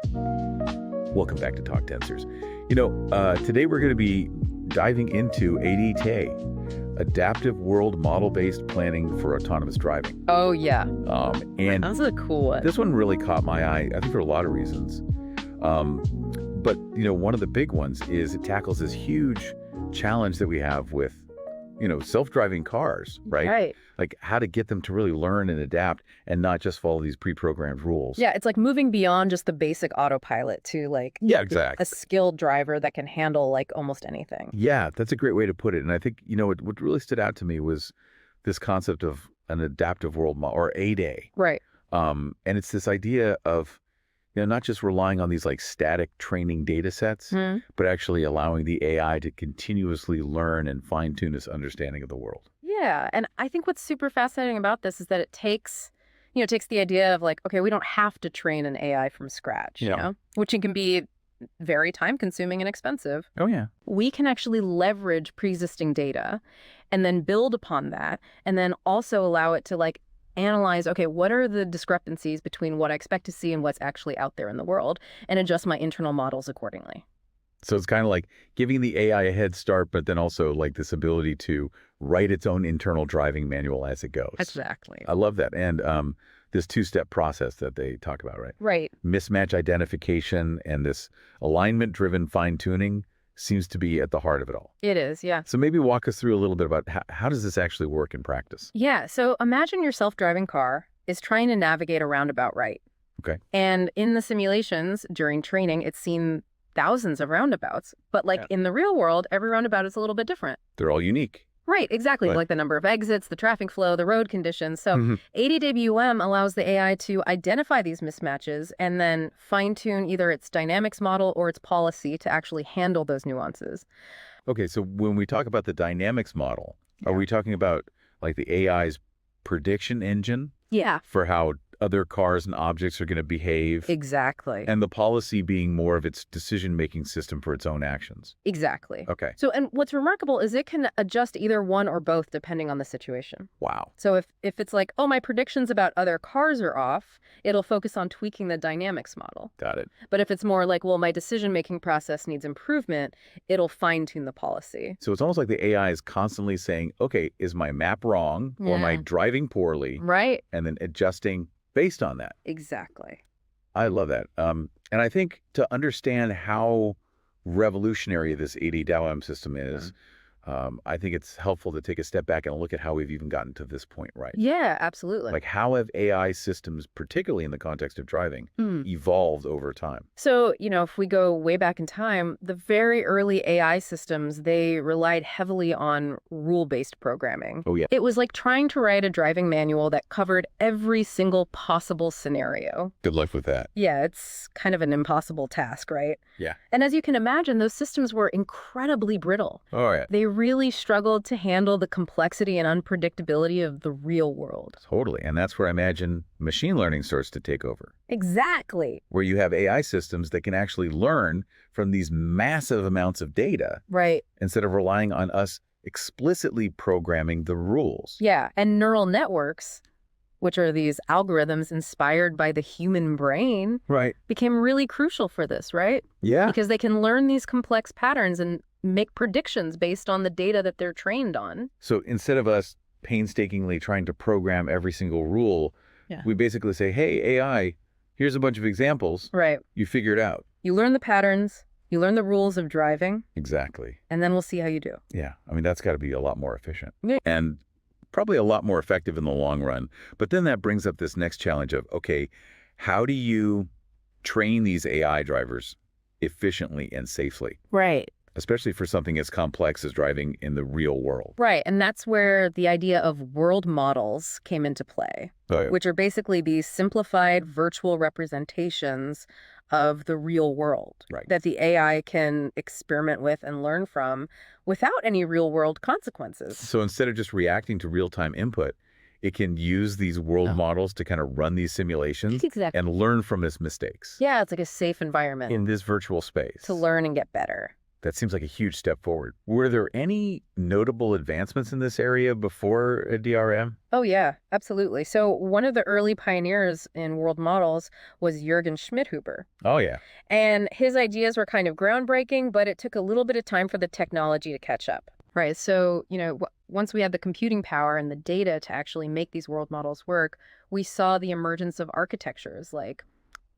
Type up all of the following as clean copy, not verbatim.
Welcome back to Talk Tensors. Today we're going to be diving into ADT, Adaptive World Model-Based Planning for Autonomous Driving. Oh, yeah. And That's a cool one. this one really caught my eye, I think for a lot of reasons. But one of the big ones is it tackles this huge challenge that we have with, self-driving cars, right? Right. Like how to get them to really learn and adapt and not just follow these pre-programmed rules. Yeah, it's like moving beyond just the basic autopilot to Yeah, exactly. a skilled driver that can handle like almost anything. Yeah, that's a great way to put it. And I think, what really stood out to me was this concept of an adaptive world model, or ADA. Right. And it's this idea of, not just relying on these like static training data sets, but actually allowing the AI to continuously learn and fine tune its understanding of the world. Yeah, and I think what's super fascinating about this is that it takes the idea of like, okay, we don't have to train an AI from scratch, which can be very time consuming and expensive. Oh, yeah. We can actually leverage pre-existing data and then build upon that and then also allow it to like analyze, okay, what are the discrepancies between what I expect to see and what's actually out there in the world and adjust my internal models accordingly. So it's kind of like giving the AI a head start, but then also like this ability to write its own internal driving manual as it goes. Exactly. I love that. And this two-step process that they talk about, right? Right. Mismatch identification and this alignment-driven fine-tuning seems to be at the heart of it all. It is, yeah. So maybe walk us through a little bit about how does this actually work in practice? Yeah, so imagine your self-driving car is trying to navigate a roundabout right. Okay. And in the simulations during training, it's seen thousands of roundabouts. But in the real world, every roundabout is a little bit different. They're all unique. Right, exactly. Right. Like the number of exits, the traffic flow, the road conditions. So AdaWM allows the AI to identify these mismatches and then fine-tune either its dynamics model or its policy to actually handle those nuances. Okay, so when we talk about the dynamics model, are we talking about like the AI's prediction engine? Yeah. For how other cars and objects are going to behave? Exactly. And the policy being more of its decision-making system for its own actions? Exactly. Okay. So, and what's remarkable is it can adjust either one or both depending on the situation. Wow. So if it's like, oh, my predictions about other cars are off, it'll focus on tweaking the dynamics model. Got it. But if it's more like, well, my decision-making process needs improvement, it'll fine-tune the policy. So it's almost like the AI is constantly saying, okay, is my map wrong or am I driving poorly? Right. And then adjusting based on that. Exactly. I love that. And I think to understand how revolutionary this AdaWM system is, I think it's helpful to take a step back and look at how we've even gotten to this point, right? Yeah, absolutely. Like how have AI systems, particularly in the context of driving, evolved over time? So, if we go way back in time, the very early AI systems, they relied heavily on rule-based programming. Oh, yeah. It was like trying to write a driving manual that covered every single possible scenario. Good luck with that. Yeah, it's kind of an impossible task, right? Yeah. And as you can imagine, those systems were incredibly brittle. Oh, yeah. They really struggled to handle the complexity and unpredictability of the real world. Totally. And that's where I imagine machine learning starts to take over. Exactly. Where you have AI systems that can actually learn from these massive amounts of data. Right. Instead of relying on us explicitly programming the rules. Yeah. And neural networks, which are these algorithms inspired by the human brain, right, became really crucial for this, right? Yeah. Because they can learn these complex patterns and make predictions based on the data that they're trained on. So instead of us painstakingly trying to program every single rule, we basically say, hey, AI, here's a bunch of examples. Right. You figure it out. You learn the patterns, you learn the rules of driving. Exactly. And then we'll see how you do. Yeah. I mean, that's got to be a lot more efficient. Yeah. And probably a lot more effective in the long run. But then that brings up this next challenge of, okay, how do you train these AI drivers efficiently and safely? Right. Especially for something as complex as driving in the real world. Right. And that's where the idea of world models came into play, which are basically these simplified virtual representations of the real world that the AI can experiment with and learn from without any real world consequences. So instead of just reacting to real-time input, it can use these world models to kind of run these simulations and learn from its mistakes. Yeah, it's like a safe environment in this virtual space to learn and get better. That seems like a huge step forward. Were there any notable advancements in this area before DRM? Oh, yeah, absolutely. So one of the early pioneers in world models was Jürgen Schmidhuber. Oh, yeah. And his ideas were kind of groundbreaking, but it took a little bit of time for the technology to catch up. Right. So, once we had the computing power and the data to actually make these world models work, we saw the emergence of architectures like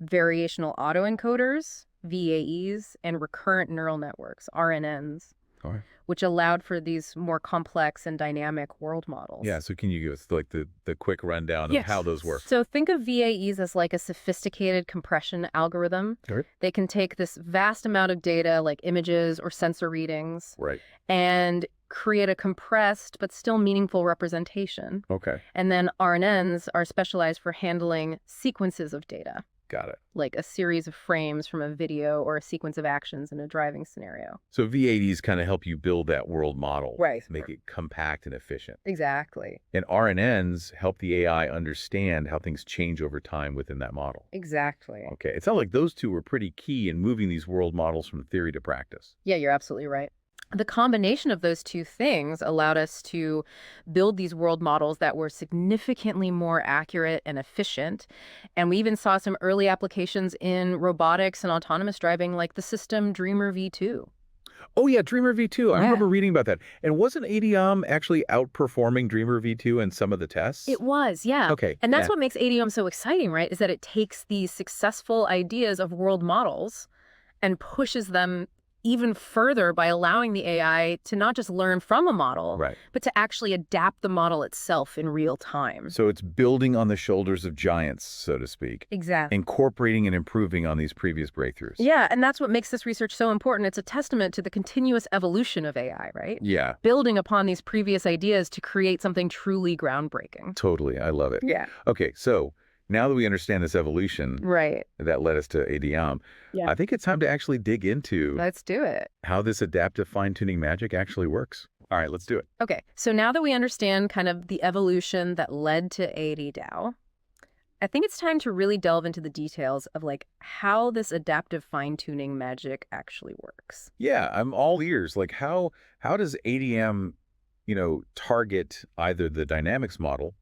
variational autoencoders, VAEs, and recurrent neural networks, RNNs, All right. which allowed for these more complex and dynamic world models. Yeah, so can you give us like the quick rundown of how those work? So think of VAEs as like a sophisticated compression algorithm. Sure. They can take this vast amount of data, like images or sensor readings, Right. and create a compressed but still meaningful representation. Okay. And then RNNs are specialized for handling sequences of data. Got it. Like a series of frames from a video or a sequence of actions in a driving scenario. So V80s kind of help you build that world model. Right. Make it compact and efficient. Exactly. And RNNs help the AI understand how things change over time within that model. Exactly. Okay. It sounds like those two were pretty key in moving these world models from theory to practice. Yeah, you're absolutely right. The combination of those two things allowed us to build these world models that were significantly more accurate and efficient. And we even saw some early applications in robotics and autonomous driving, like the system Dreamer V2. Oh, yeah, Dreamer V2. I Yeah. remember reading about that. And wasn't AdaWM actually outperforming Dreamer V2 in some of the tests? It was, yeah. Okay. And that's what makes AdaWM so exciting, right? Is that it takes these successful ideas of world models and pushes them even further by allowing the AI to not just learn from a model, Right. but to actually adapt the model itself in real time. So it's building on the shoulders of giants, so to speak. Exactly. Incorporating and improving on these previous breakthroughs. Yeah, and that's what makes this research so important. It's a testament to the continuous evolution of AI, right? Yeah. Building upon these previous ideas to create something truly groundbreaking. Totally. I love it. Yeah. Okay, so now that we understand this evolution Right. that led us to AdaWM, Yeah. I think it's time to actually dig into Let's do it. how this adaptive fine-tuning magic actually works. All right, let's do it. Okay, so now that we understand kind of the evolution that led to AdaDAO, I think it's time to really delve into the details of like how this adaptive fine-tuning magic actually works. Yeah, I'm all ears. Like how does AdaWM, target either the dynamics model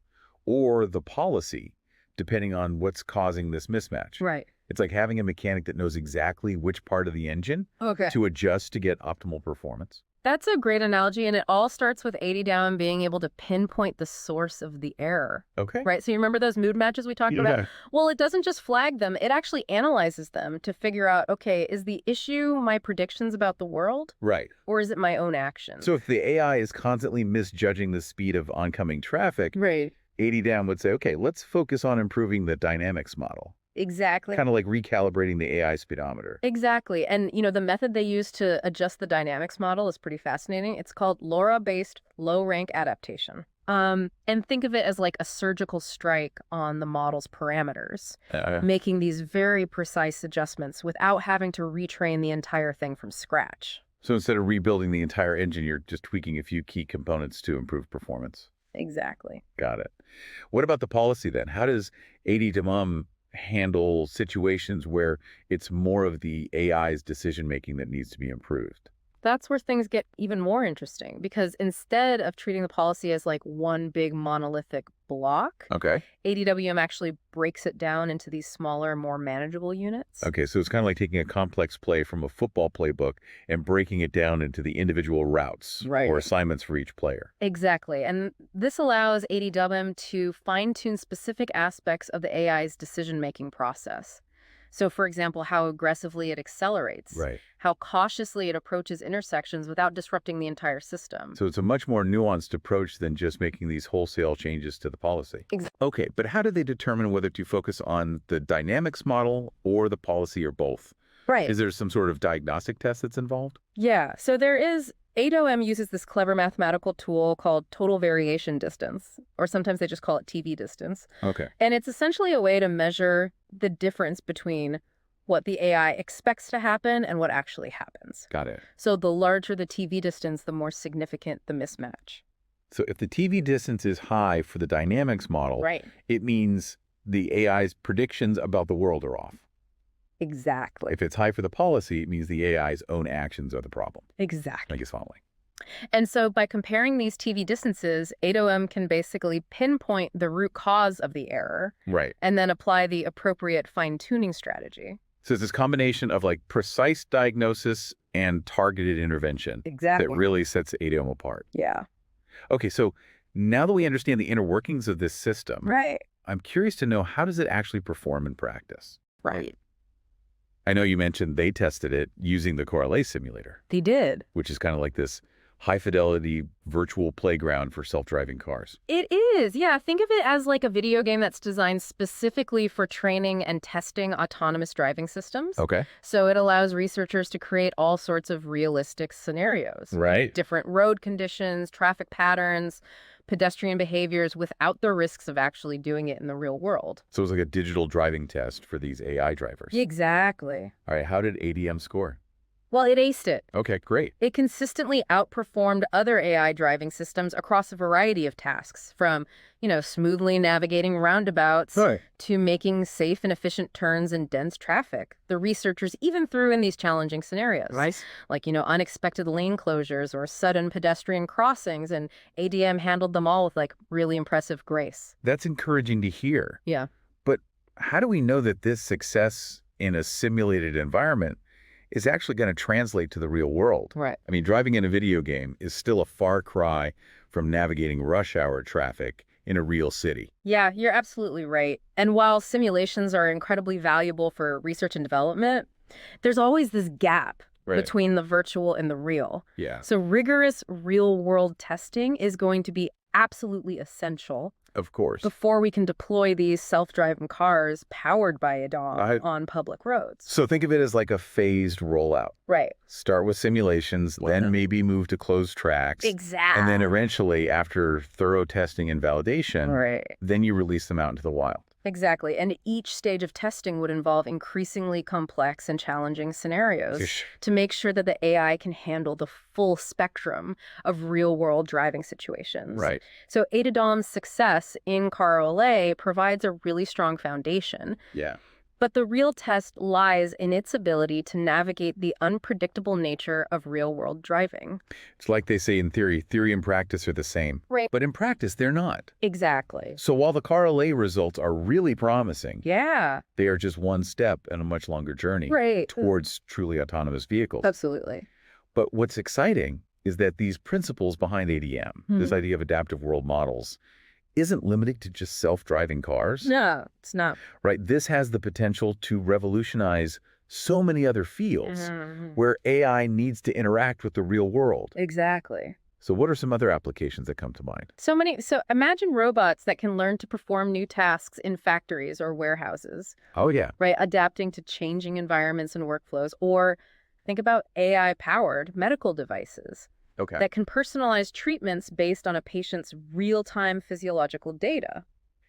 or the policy, depending on what's causing this mismatch? Right. It's like having a mechanic that knows exactly which part of the engine to adjust to get optimal performance. That's a great analogy, and it all starts with AdaWM being able to pinpoint the source of the error. Okay. Right, so you remember those mood matches we talked about? Well, it doesn't just flag them, it actually analyzes them to figure out, okay, is the issue my predictions about the world? Right. Or is it my own actions? So if the AI is constantly misjudging the speed of oncoming traffic, Right. AdaWM would say, okay, let's focus on improving the dynamics model. Exactly. Kind of like recalibrating the AI speedometer. Exactly. And, the method they use to adjust the dynamics model is pretty fascinating. It's called LoRa-based low-rank adaptation. And think of it as like a surgical strike on the model's parameters, making these very precise adjustments without having to retrain the entire thing from scratch. So instead of rebuilding the entire engine, you're just tweaking a few key components to improve performance. Exactly. Got it. What about the policy then? How does AdaWM handle situations where it's more of the AI's decision-making that needs to be improved? That's where things get even more interesting, because instead of treating the policy as like one big monolithic block, AdaWM actually breaks it down into these smaller, more manageable units. Okay, so it's kind of like taking a complex play from a football playbook and breaking it down into the individual routes or assignments for each player. Exactly. And this allows AdaWM to fine-tune specific aspects of the AI's decision-making process. So, for example, how aggressively it accelerates, how cautiously it approaches intersections without disrupting the entire system. So it's a much more nuanced approach than just making these wholesale changes to the policy. Okay, but how do they determine whether to focus on the dynamics model or the policy or both? Right. Is there some sort of diagnostic test that's involved? Yeah, so there is. AdaWM uses this clever mathematical tool called total variation distance, or sometimes they just call it TV distance. Okay. And it's essentially a way to measure the difference between what the AI expects to happen and what actually happens. Got it. So the larger the TV distance, the more significant the mismatch. So if the TV distance is high for the dynamics model, it means the AI's predictions about the world are off. Exactly. If it's high for the policy, it means the AI's own actions are the problem. Exactly. I guess following. And so by comparing these TV distances, AdaWM can basically pinpoint the root cause of the error. Right. And then apply the appropriate fine-tuning strategy. So it's this combination of like precise diagnosis and targeted intervention Exactly. that really sets AdaWM apart. Yeah. Okay, so now that we understand the inner workings of this system, Right. I'm curious to know, how does it actually perform in practice? Right. I know you mentioned they tested it using the Correlate simulator. They did. Which is kind of like this high-fidelity virtual playground for self-driving cars. It is, yeah. Think of it as like a video game that's designed specifically for training and testing autonomous driving systems. Okay. So it allows researchers to create all sorts of realistic scenarios. Right. Different road conditions, traffic patterns, pedestrian behaviors without the risks of actually doing it in the real world. So it's like a digital driving test for these AI drivers. Exactly. All right, how did ADM score? Well, it aced it. Okay, great. It consistently outperformed other AI driving systems across a variety of tasks, from, smoothly navigating roundabouts to making safe and efficient turns in dense traffic. The researchers even threw in these challenging scenarios, Nice. like, unexpected lane closures or sudden pedestrian crossings, and ADM handled them all with, really impressive grace. That's encouraging to hear. Yeah. But how do we know that this success in a simulated environment is actually going to translate to the real world? Right. I mean, driving in a video game is still a far cry from navigating rush hour traffic in a real city. Yeah, you're absolutely right. And while simulations are incredibly valuable for research and development, there's always this gap between the virtual and the real. Yeah. So rigorous real-world testing is going to be absolutely essential. Of course. Before we can deploy these self-driving cars powered by AdaWM on public roads. So think of it as like a phased rollout. Right. Start with simulations, then maybe move to closed tracks. Exactly. And then eventually, after thorough testing and validation, then you release them out into the wild. Exactly. And each stage of testing would involve increasingly complex and challenging scenarios to make sure that the AI can handle the full spectrum of real-world driving situations. Right. So AdaWM's success in Correlate provides a really strong foundation. Yeah. But the real test lies in its ability to navigate the unpredictable nature of real-world driving. It's like they say in theory and practice are the same. Right. But in practice, they're not. Exactly. So while the Correlate results are really promising, yeah, they are just one step in a much longer journey towards truly autonomous vehicles. Absolutely. But what's exciting is that these principles behind ADM, this idea of adaptive world models, isn't limited to just self-driving cars. No, it's not. Right? This has the potential to revolutionize so many other fields where AI needs to interact with the real world. Exactly. So what are some other applications that come to mind? So imagine robots that can learn to perform new tasks in factories or warehouses. Oh, yeah. Right? Adapting to changing environments and workflows. Or think about AI-powered medical devices. That can personalize treatments based on a patient's real-time physiological data.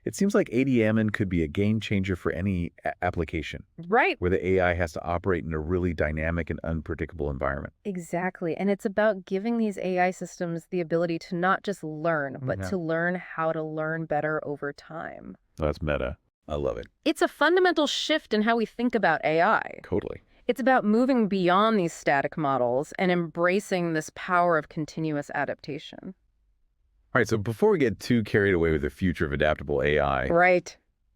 It seems like ADM could be a game changer for any application. Right. Where the AI has to operate in a really dynamic and unpredictable environment. Exactly. And it's about giving these AI systems the ability to not just learn, but to learn how to learn better over time. That's meta. I love it. It's a fundamental shift in how we think about AI. Totally. It's about moving beyond these static models and embracing this power of continuous adaptation. All right, so before we get too carried away with the future of adaptable AI,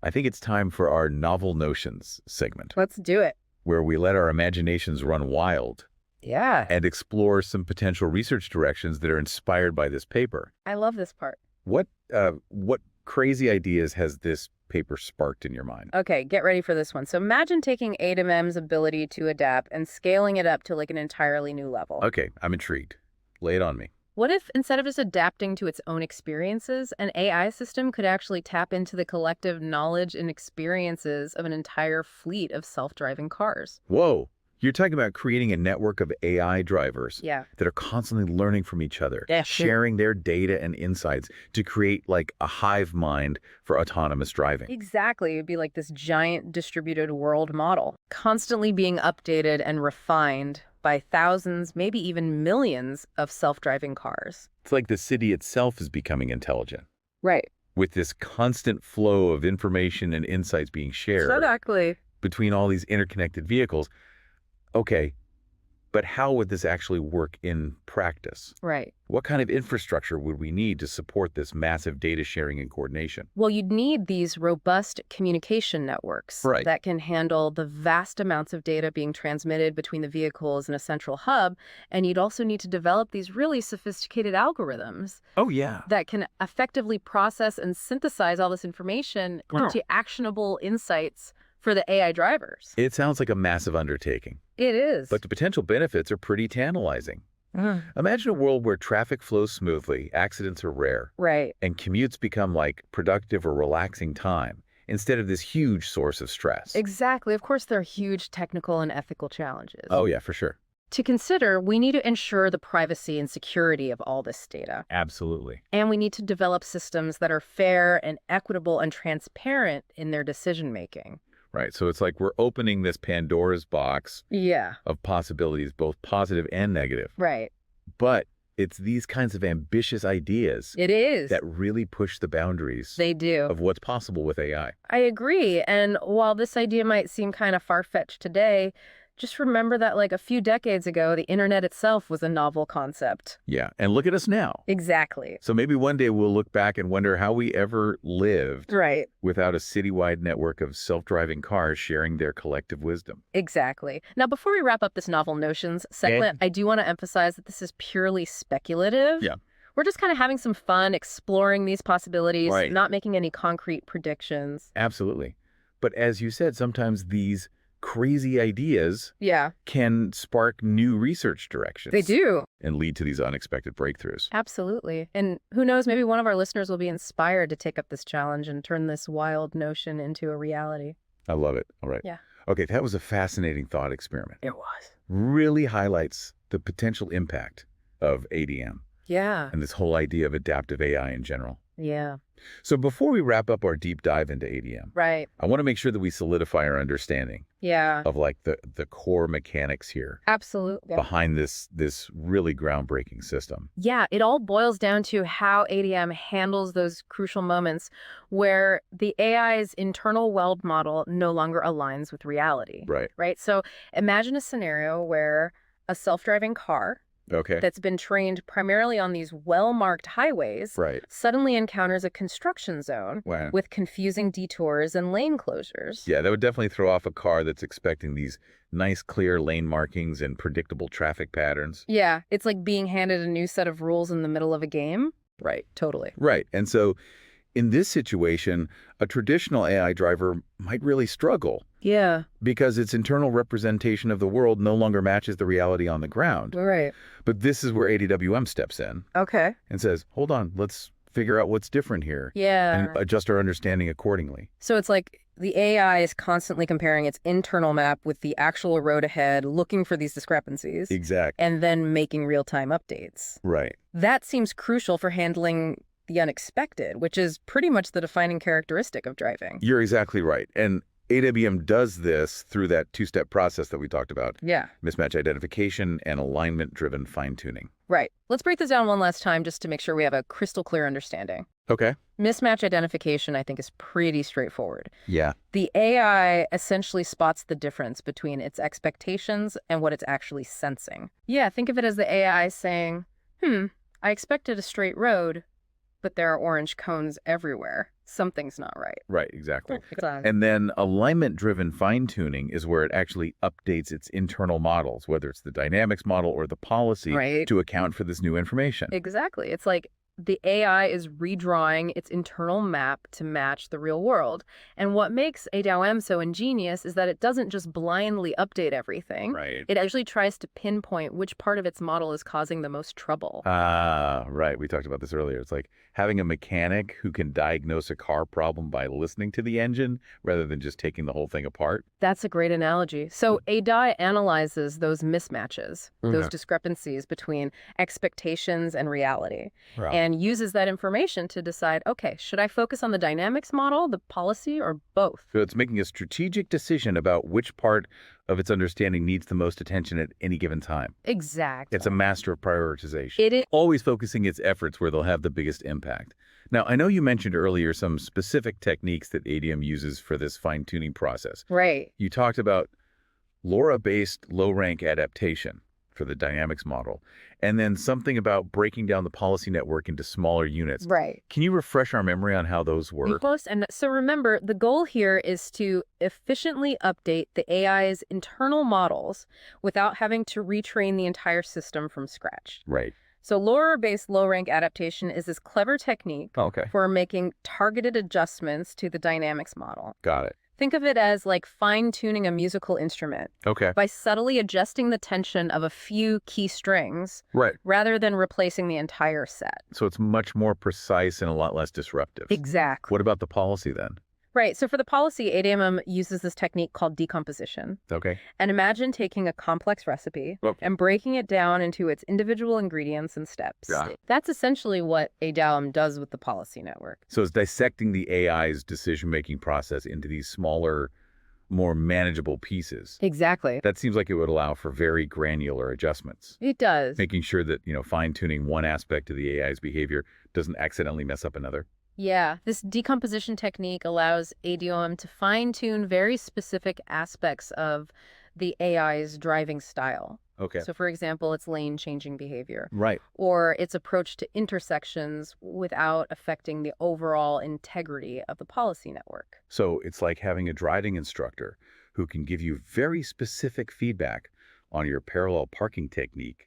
I think it's time for our Novel Notions segment. Let's do it. Where we let our imaginations run wild. Yeah. And explore some potential research directions that are inspired by this paper. I love this part. What crazy ideas has this paper sparked in your mind? Okay, get ready for this one. So imagine taking AdaWM's ability to adapt and scaling it up to an entirely new level. Okay, I'm intrigued. Lay it on me. What if, instead of just adapting to its own experiences, an AI system could actually tap into the collective knowledge and experiences of an entire fleet of self-driving cars? Whoa. You're talking about creating a network of AI drivers that are constantly learning from each other, sharing their data and insights to create a hive mind for autonomous driving. Exactly. It would be like this giant distributed world model, constantly being updated and refined by thousands, maybe even millions of self-driving cars. It's like the city itself is becoming intelligent. Right. With this constant flow of information and insights being shared. Exactly. between all these interconnected vehicles. Okay, but how would this actually work in practice? Right. What kind of infrastructure would we need to support this massive data sharing and coordination? Well, you'd need these robust communication networks that can handle the vast amounts of data being transmitted between the vehicles in a central hub. And you'd also need to develop these really sophisticated algorithms that can effectively process and synthesize all this information into actionable insights for the AI drivers. It sounds like a massive undertaking. It is. But the potential benefits are pretty tantalizing. Imagine a world where traffic flows smoothly, accidents are rare, and commutes become like productive or relaxing time instead of this huge source of stress. Exactly. Of course, there are huge technical and ethical challenges. Oh, yeah, for sure. To consider, we need to ensure the privacy and security of all this data. Absolutely. And we need to develop systems that are fair and equitable and transparent in their decision-making. Right. So it's like we're opening this Pandora's box of possibilities, both positive and negative. Right. But it's these kinds of ambitious ideas that really push the boundaries of what's possible with AI. I agree. And while this idea might seem kind of far-fetched today, just remember that like a few decades ago, the internet itself was a novel concept. Yeah. And look at us now. Exactly. So maybe one day we'll look back and wonder how we ever lived without a citywide network of self-driving cars sharing their collective wisdom. Exactly. Now, before we wrap up this novel notions segment, I do want to emphasize that this is purely speculative. Yeah. We're just kind of having some fun exploring these possibilities, not making any concrete predictions. Absolutely. But as you said, sometimes these crazy ideas can spark new research directions. They do. And lead to these unexpected breakthroughs. Absolutely. And who knows, maybe one of our listeners will be inspired to take up this challenge and turn this wild notion into a reality. I love it. All right. Yeah. Okay, that was a fascinating thought experiment. It was. Really highlights the potential impact of ADM. Yeah. And this whole idea of adaptive AI in general. Yeah. So before we wrap up our deep dive into ADM, I want to make sure that we solidify our understanding of like the core mechanics here. Absolutely. Behind this really groundbreaking system. Yeah, it all boils down to how ADM handles those crucial moments where the AI's internal world model no longer aligns with reality. Right. So imagine a scenario where a self-driving car that's been trained primarily on these well-marked highways suddenly encounters a construction zone with confusing detours and lane closures. Yeah, that would definitely throw off a car that's expecting these nice, clear lane markings and predictable traffic patterns. Yeah, it's like being handed a new set of rules in the middle of a game. Right, totally. Right, and so in this situation, a traditional AI driver might really struggle. Yeah. Because its internal representation of the world no longer matches the reality on the ground. Right. But this is where AdaWM steps in. Okay. And says, hold on, let's figure out what's different here. Yeah. And adjust our understanding accordingly. So it's like the AI is constantly comparing its internal map with the actual road ahead, looking for these discrepancies. Exactly. And then making real-time updates. Right. That seems crucial for handling the unexpected, which is pretty much the defining characteristic of driving. You're exactly right. And AdaWM does this through that two-step process that we talked about. Yeah. Mismatch identification and alignment-driven fine-tuning. Right. Let's break this down one last time just to make sure we have a crystal clear understanding. Okay. Mismatch identification, I think, is pretty straightforward. Yeah. The AI essentially spots the difference between its expectations and what it's actually sensing. Yeah, think of it as the AI saying, I expected a straight road, but there are orange cones everywhere. Something's not right. Right, exactly. And then alignment-driven fine-tuning is where it actually updates its internal models, whether it's the dynamics model or the policy, to account for this new information. Exactly. It's like the AI is redrawing its internal map to match the real world. And what makes AdaWM so ingenious is that it doesn't just blindly update everything. Right. It actually tries to pinpoint which part of its model is causing the most trouble. Right. We talked about this earlier. It's like having a mechanic who can diagnose a car problem by listening to the engine rather than just taking the whole thing apart. That's a great analogy. So ADA analyzes those mismatches, those discrepancies between expectations and reality. And uses that information to decide, okay, should I focus on the dynamics model, the policy, or both? So it's making a strategic decision about which part of its understanding needs the most attention at any given time. Exactly. It's a master of prioritization. It is. Always focusing its efforts where they'll have the biggest impact. Now, I know you mentioned earlier some specific techniques that ADM uses for this fine-tuning process. Right. You talked about LoRa-based low-rank adaptation for the dynamics model, and then something about breaking down the policy network into smaller units. Right. Can you refresh our memory on how those work? Close. And so remember, the goal here is to efficiently update the AI's internal models without having to retrain the entire system from scratch. Right. So LoRa-based low-rank adaptation is this clever technique for making targeted adjustments to the dynamics model. Got it. Think of it as like fine-tuning a musical instrument. By subtly adjusting the tension of a few key strings. Right. Rather than replacing the entire set. So it's much more precise and a lot less disruptive. Exactly. What about the policy then? Right. So for the policy, AdaWM uses this technique called decomposition. And imagine taking a complex recipe and breaking it down into its individual ingredients and steps. That's essentially what AdaWM does with the policy network. So it's dissecting the AI's decision-making process into these smaller, more manageable pieces. Exactly. That seems like it would allow for very granular adjustments. It does. Making sure that, fine-tuning one aspect of the AI's behavior doesn't accidentally mess up another. Yeah, this decomposition technique allows AdaWM to fine-tune very specific aspects of the AI's driving style. So, for example, its lane-changing behavior. Right. Or its approach to intersections without affecting the overall integrity of the policy network. So it's like having a driving instructor who can give you very specific feedback on your parallel parking technique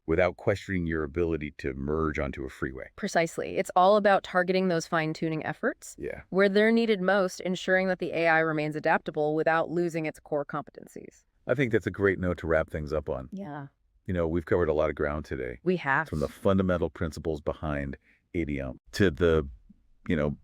without questioning your ability to merge onto a freeway. Precisely. It's all about targeting those fine-tuning efforts where they're needed most, ensuring that the AI remains adaptable without losing its core competencies. I think that's a great note to wrap things up on. Yeah. We've covered a lot of ground today. We have. From the fundamental principles behind ADM to the,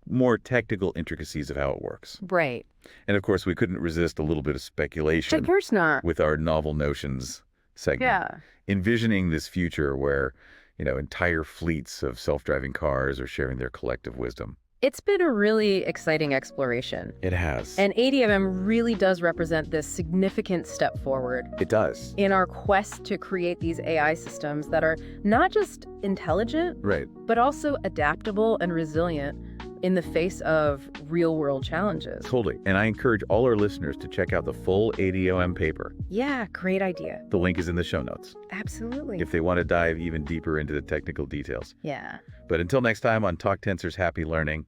more technical intricacies of how it works. Right. And of course, we couldn't resist a little bit of speculation. Of course not. With our Novel Notions segment. Envisioning this future where, entire fleets of self-driving cars are sharing their collective wisdom. It's been a really exciting exploration. It has. And AdaWM really does represent this significant step forward. It does. In our quest to create these AI systems that are not just intelligent, but also adaptable and resilient in the face of real-world challenges. Totally. And I encourage all our listeners to check out the full AdaWM paper. Yeah, great idea. The link is in the show notes. Absolutely. If they want to dive even deeper into the technical details. Yeah. But until next time on Talk Tensor's Happy Learning,